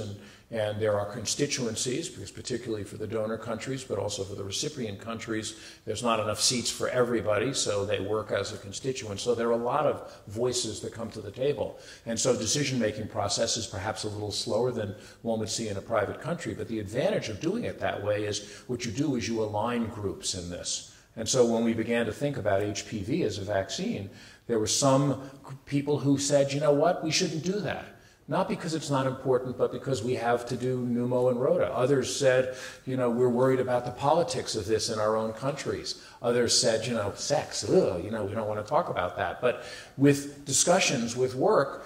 and there are constituencies, because particularly for the donor countries, but also for the recipient countries, there's not enough seats for everybody, so they work as a constituent. So there are a lot of voices that come to the table. And so decision-making process is perhaps a little slower than one would see in a private country, but the advantage of doing it that way is what you do is you align groups in this. And so when we began to think about HPV as a vaccine, there were some people who said, you know what, we shouldn't do that. Not because it's not important, but because we have to do pneumo and rota. Others said, we're worried about the politics of this in our own countries. Others said, sex, we don't want to talk about that. But with discussions, with work,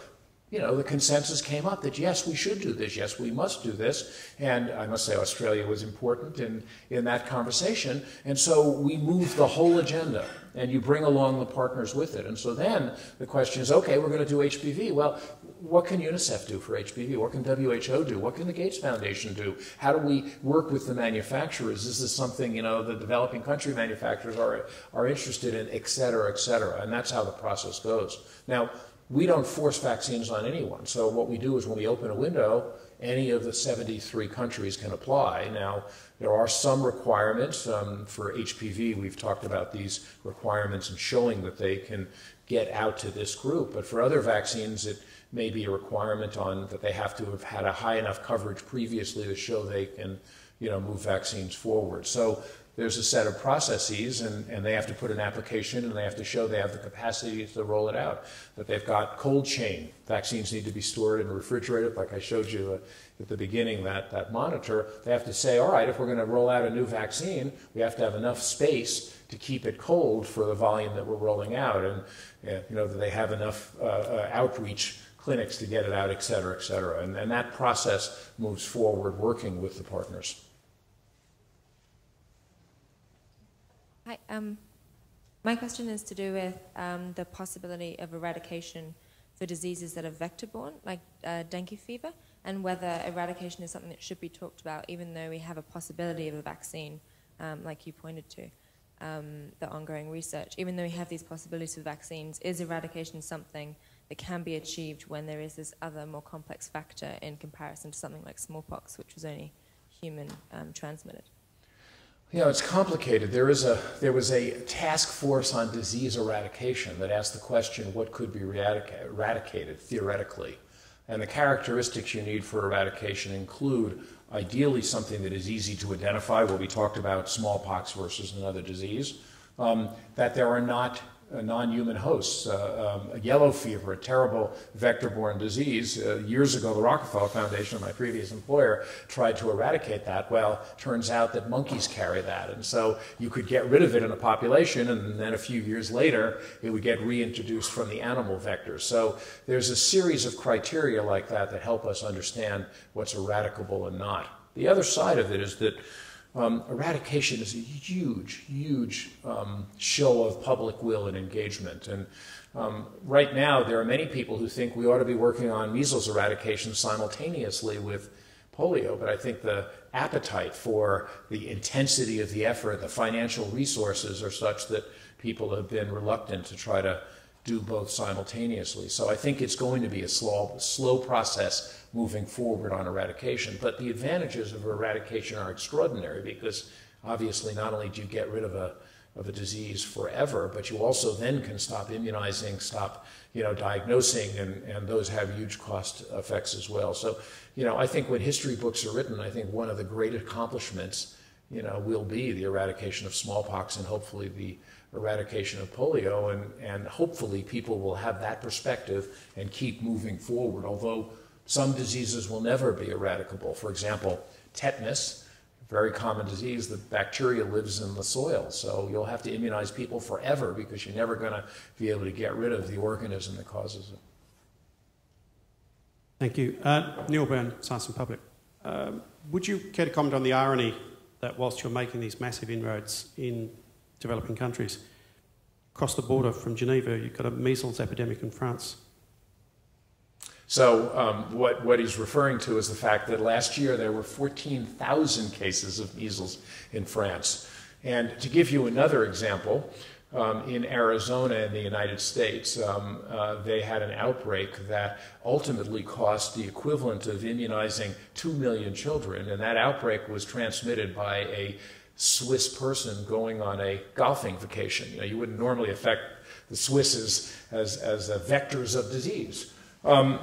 the consensus came up that yes, we should do this, yes, we must do this. And I must say Australia was important in that conversation. And so we moved the whole agenda, and you bring along the partners with it. And so then the question is, okay, we're going to do HPV. Well, what can UNICEF do for HPV? What can WHO do? What can the Gates Foundation do? How do we work with the manufacturers? Is this something, the developing country manufacturers are interested in, et cetera, et cetera? And that's how the process goes. Now, we don't force vaccines on anyone. So what we do is when we open a window, any of the 73 countries can apply. Now, there are some requirements. For HPV, we've talked about these requirements and showing that they can get out to this group. But for other vaccines, it may be a requirement that they have to have had a high enough coverage previously to show they can, move vaccines forward. So there's a set of processes, and they have to put an application, and they have to show they have the capacity to roll it out, that they've got cold chain. Vaccines need to be stored in a refrigerator, like I showed you at the beginning, that monitor. They have to say, all right, if we're going to roll out a new vaccine, we have to have enough space to keep it cold for the volume that we're rolling out, and that they have enough outreach clinics to get it out, et cetera, et cetera. And that process moves forward working with the partners. Hi, my question is to do with the possibility of eradication for diseases that are vector-borne, like dengue fever, and whether eradication is something that should be talked about, even though we have a possibility of a vaccine, like you pointed to, the ongoing research. Even though we have these possibilities for vaccines, is eradication something that can be achieved when there is this other more complex factor in comparison to something like smallpox, which was only human transmitted? It's complicated. There was a task force on disease eradication that asked the question, what could be eradicated theoretically? And the characteristics you need for eradication include ideally something that is easy to identify. Well, we talked about smallpox versus another disease. That there are not non-human hosts. Yellow fever, a terrible vector-borne disease. Years ago, the Rockefeller Foundation, my previous employer, tried to eradicate that. Well, turns out that monkeys carry that. And so you could get rid of it in a population, and then a few years later, it would get reintroduced from the animal vectors. So there's a series of criteria like that that help us understand what's eradicable and not. The other side of it is that eradication is a huge, huge show of public will and engagement. And right now, there are many people who think we ought to be working on measles eradication simultaneously with polio, but I think the appetite for the intensity of the effort, the financial resources are such that people have been reluctant to try to do both simultaneously. So I think it's going to be a slow process moving forward on eradication. But the advantages of eradication are extraordinary because obviously not only do you get rid of a disease forever, but you also then can stop immunizing, stop diagnosing, and those have huge cost effects as well. So I think when history books are written, I think one of the great accomplishments will be the eradication of smallpox and hopefully the eradication of polio, and hopefully people will have that perspective and keep moving forward, although some diseases will never be eradicable. For example, tetanus, a very common disease, the bacteria lives in the soil, so you'll have to immunize people forever because you're never going to be able to get rid of the organism that causes it. Thank you. Neil Byrne, Science and Public. Would you care to comment on the irony that whilst you're making these massive inroads in developing countries, across the border from Geneva, you've got a measles epidemic in France? So what he's referring to is the fact that last year there were 14,000 cases of measles in France. And to give you another example, in Arizona in the United States, they had an outbreak that ultimately cost the equivalent of immunizing 2 million children, and that outbreak was transmitted by a Swiss person going on a golfing vacation. You wouldn't normally affect the Swisses as vectors of disease. One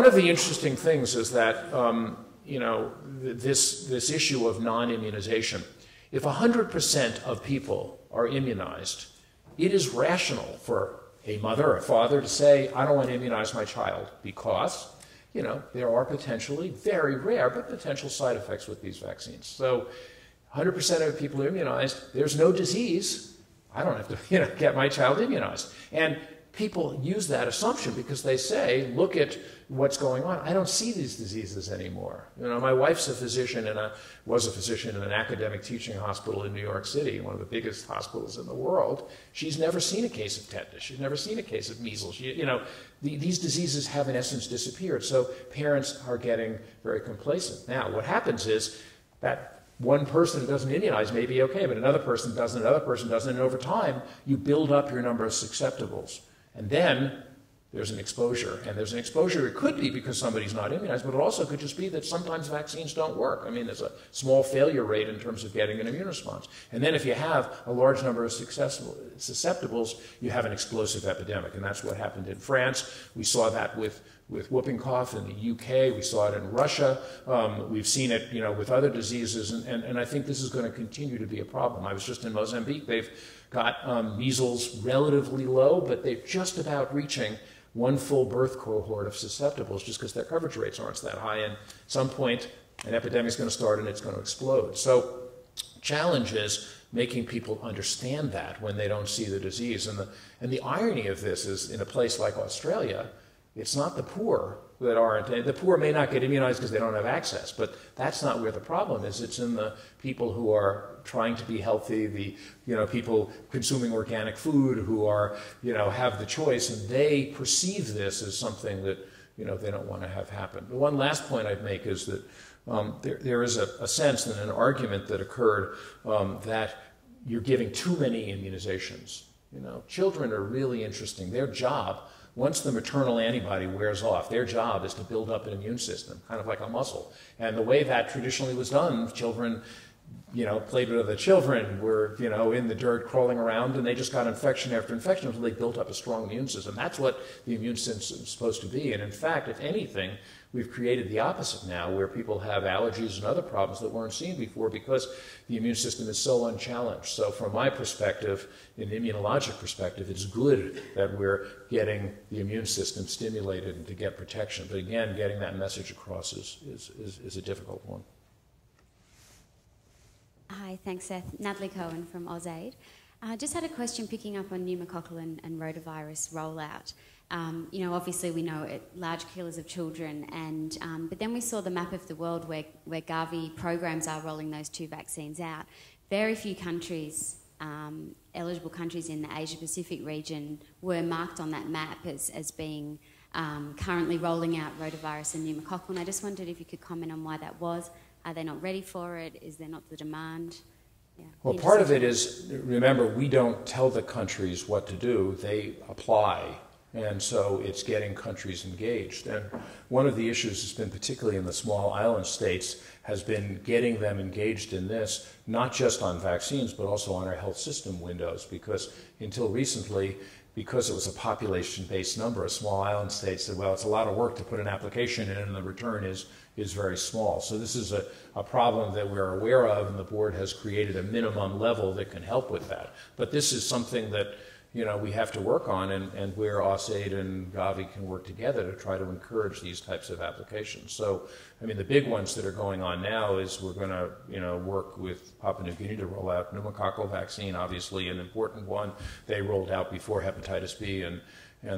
of the interesting things is that this issue of non-immunization. If 100% of people are immunized, it is rational for a mother or a father to say, I don't want to immunize my child because, there are potentially very rare but potential side effects with these vaccines. So 100% of people are immunized, there's no disease, I don't have to get my child immunized. And people use that assumption because they say, look at what's going on. I don't see these diseases anymore. My wife's a physician was a physician in an academic teaching hospital in New York City, one of the biggest hospitals in the world. She's never seen a case of tetanus. She's never seen a case of measles. These diseases have in essence disappeared. So parents are getting very complacent. Now, what happens is that one person who doesn't immunize may be okay, but another person doesn't, and over time, you build up your number of susceptibles. And then there's an exposure. And there's an exposure, it could be because somebody's not immunized, but it also could just be that sometimes vaccines don't work. I mean, there's a small failure rate in terms of getting an immune response. And then if you have a large number of susceptibles, you have an explosive epidemic. And that's what happened in France. We saw that with whooping cough in the UK. We saw it in Russia. We've seen it, with other diseases. And I think this is going to continue to be a problem. I was just in Mozambique. They've got measles relatively low, but they're just about reaching one full birth cohort of susceptibles just because their coverage rates aren't that high. And at some point, an epidemic is going to start and it's going to explode. So challenge is making people understand that when they don't see the disease. And the irony of this is, in a place like Australia, it's not the poor that aren't. The poor may not get immunized because they don't have access, but that's not where the problem is. It's in the people who are trying to be healthy, the people consuming organic food who are have the choice, and they perceive this as something that they don't want to have happen. The one last point I'd make is that there is a sense and an argument that occurred that you're giving too many immunizations. Children are really interesting. Their job, once the maternal antibody wears off, their job is to build up an immune system, kind of like a muscle. And the way that traditionally was done, children, played with other children, were, in the dirt crawling around, and they just got infection after infection until they built up a strong immune system. That's what the immune system is supposed to be. And in fact, if anything, we've created the opposite now, where people have allergies and other problems that weren't seen before because the immune system is so unchallenged. So from my perspective, an immunologic perspective, it's good that we're getting the immune system stimulated and to get protection. But again, getting that message across is a difficult one. Hi, thanks, Seth. Natalie Cohen from AusAid. Just had a question picking up on pneumococcal and rotavirus rollout. Obviously we know large killers of children, but then we saw the map of the world where GAVI programs are rolling those two vaccines out. Very few countries, eligible countries in the Asia-Pacific region, were marked on that map as being currently rolling out rotavirus and pneumococcal. And I just wondered if you could comment on why that was. Are they not ready for it? Is there not the demand? Yeah. Well, part of it is, remember, we don't tell the countries what to do. They apply. And so it's getting countries engaged. And one of the issues has been, particularly in the small island states, has been getting them engaged in this, not just on vaccines, but also on our health system windows. Because until recently, because it was a population-based number, a small island state said, well, it's a lot of work to put an application in, and the return is very small. So this is a problem that we're aware of, and the board has created a minimum level that can help with that. But this is something that we have to work on, and where AusAid and GAVI can work together to try to encourage these types of applications. So, I mean, the big ones that are going on now is we're going to, work with Papua New Guinea to roll out pneumococcal vaccine, obviously an important one. They rolled out before hepatitis B and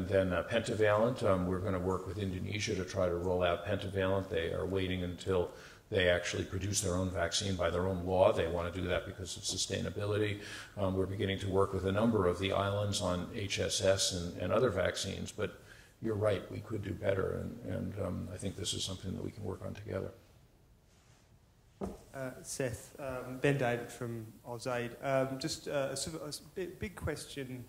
then pentavalent. We're going to work with Indonesia to try to roll out pentavalent. They are waiting until they actually produce their own vaccine by their own law. They want to do that because of sustainability. We're beginning to work with a number of the islands on HSS and other vaccines, but you're right, we could do better, and I think this is something that we can work on together. Seth, Ben David from AusAid. Just a big question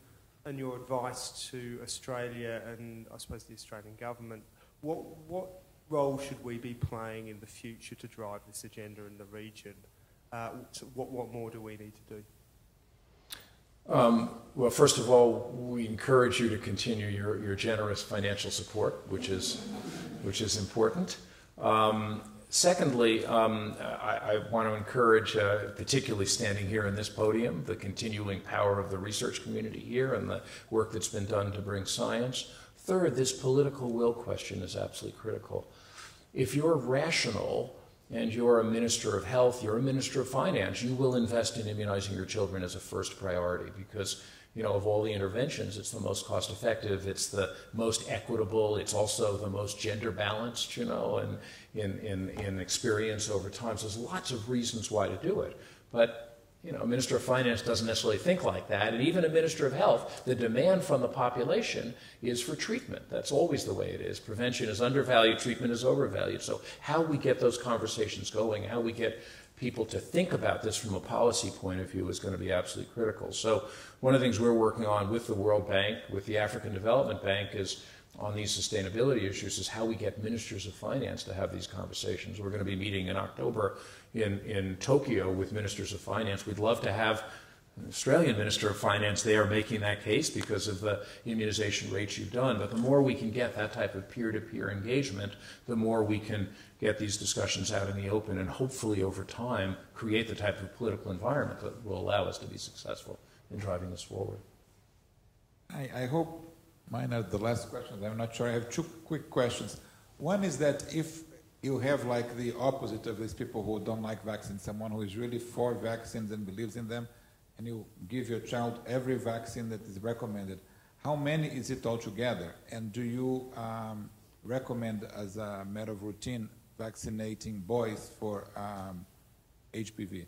and your advice to Australia and I suppose the Australian government. What role should we be playing in the future to drive this agenda in the region? What more do we need to do? Well, first of all, we encourage you to continue your generous financial support, which is important. Secondly, I want to encourage, particularly standing here in this podium, the continuing power of the research community here and the work that's been done to bring science. Third, this political will question is absolutely critical. If you're rational and you're a minister of health, you're a minister of finance, you will invest in immunizing your children as a first priority because, of all the interventions, it's the most cost effective, it's the most equitable, it's also the most gender balanced, and in experience over time. So there's lots of reasons why to do it. But a minister of finance doesn't necessarily think like that, and even a minister of health, the demand from the population is for treatment. That's always the way it is. Prevention is undervalued, treatment is overvalued. So how we get those conversations going, how we get people to think about this from a policy point of view is going to be absolutely critical. So one of the things we're working on with the World Bank, with the African Development Bank, is on these sustainability issues is how we get ministers of finance to have these conversations. We're going to be meeting in October in Tokyo with ministers of finance. We'd love to have an Australian Minister of Finance there making that case because of the immunization rates you've done. But the more we can get that type of peer-to-peer engagement, the more we can get these discussions out in the open and hopefully over time create the type of political environment that will allow us to be successful in driving this forward. I hope mine are the last questions. I'm not sure. I have two quick questions. One is that if you have like the opposite of these people who don't like vaccines, someone who is really for vaccines and believes in them, and you give your child every vaccine that is recommended, how many is it altogether? And do you recommend as a matter of routine vaccinating boys for HPV?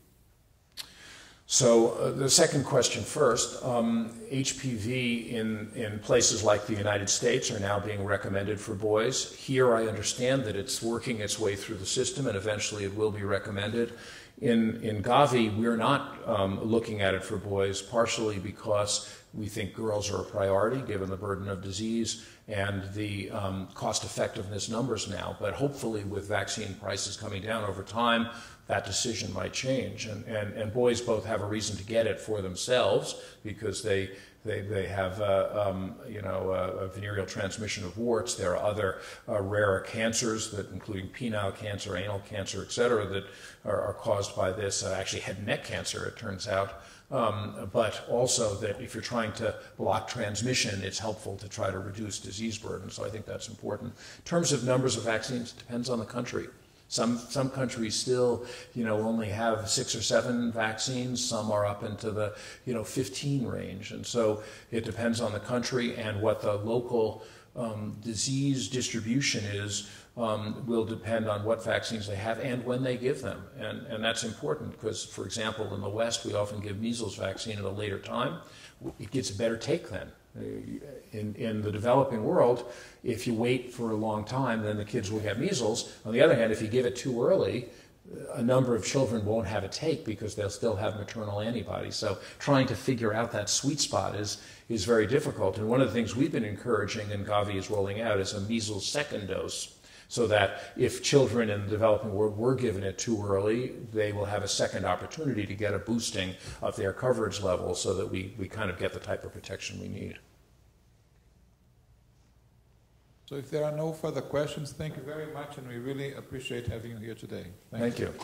So the second question first, HPV in places like the United States are now being recommended for boys. Here I understand that it's working its way through the system and eventually it will be recommended. In GAVI, we're not looking at it for boys, partially because we think girls are a priority given the burden of disease and the cost effectiveness numbers now. But hopefully with vaccine prices coming down over time, that decision might change. And boys both have a reason to get it for themselves because they have a venereal transmission of warts. There are other rarer cancers, that including penile cancer, anal cancer, et cetera, that are caused by this. Actually head and neck cancer, it turns out. But also that if you're trying to block transmission, it's helpful to try to reduce disease burden. So I think that's important. In terms of numbers of vaccines, it depends on the country. Some countries still, only have 6 or 7 vaccines. Some are up into the, 15 range. And so it depends on the country, and what the local disease distribution is will depend on what vaccines they have and when they give them. And that's important because, for example, in the West, we often give measles vaccine at a later time. It gets a better take then. In the developing world, if you wait for a long time, then the kids will get measles. On the other hand, if you give it too early, a number of children won't have a take because they'll still have maternal antibodies. So trying to figure out that sweet spot is very difficult. And one of the things we've been encouraging and GAVI is rolling out is a measles second dose, so that if children in the developing world were given it too early, they will have a second opportunity to get a boosting of their coverage level so that we kind of get the type of protection we need. So if there are no further questions, thank you very much, and we really appreciate having you here today. Thank you.